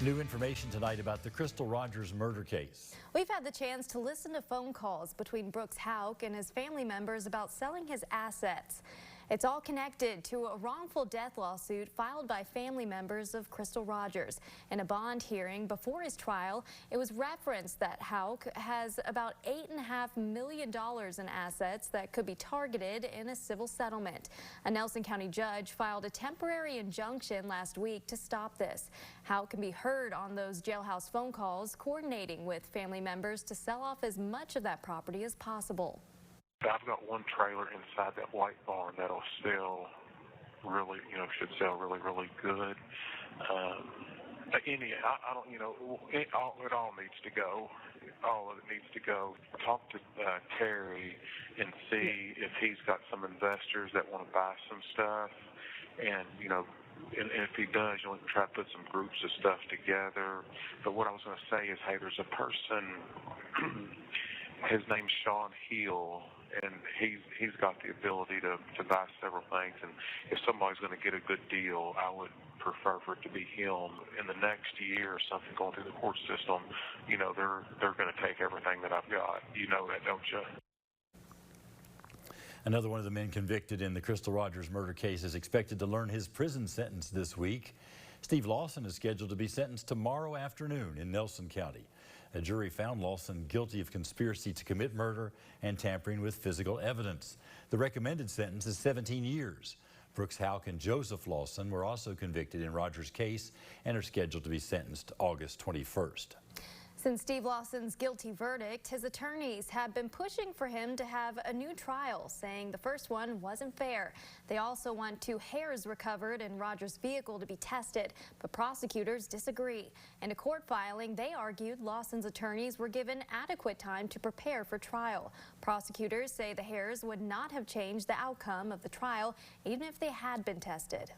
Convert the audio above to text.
New information tonight about the Crystal Rogers murder case. We've had the chance to listen to phone calls between Brooks Houck and his family members about selling his assets. It's all connected to a wrongful death lawsuit filed by family members of Crystal Rogers. In a bond hearing before his trial, it was referenced that Houck has about $8.5 million in assets that could be targeted in a civil settlement. A Nelson County judge filed a temporary injunction last week to stop this. Houck can be heard on those jailhouse phone calls, coordinating with family members to sell off as much of that property as possible. I've got one trailer inside that white barn that'll sell really, should sell really, really good. I don't, it all needs to go. All of it needs to go. Talk to Terry and see if he's got some investors that want to buy some stuff. And, and if he does, we can try to put some groups of stuff together. But what I was going to say is, hey, there's a person, his name's Sean Hill, and he's got the ability to buy several things. And if somebody's going to get a good deal, I would prefer for it to be him. In the next year or something going through the court system, they're going to take everything that I've got. You know that, don't you? Another one of the men convicted in the Crystal Rogers murder case is expected to learn his prison sentence this week. Steve Lawson is scheduled to be sentenced tomorrow afternoon in Nelson County. A jury found Lawson guilty of conspiracy to commit murder and tampering with physical evidence. The recommended sentence is 17 years. Brooks Houck and Joseph Lawson were also convicted in Rogers' case and are scheduled to be sentenced August 21st. Since Steve Lawson's guilty verdict, his attorneys have been pushing for him to have a new trial, saying the first one wasn't fair. They also want 2 hairs recovered in Rogers' vehicle to be tested, but prosecutors disagree. In a court filing, they argued Lawson's attorneys were given adequate time to prepare for trial. Prosecutors say the hairs would not have changed the outcome of the trial, even if they had been tested.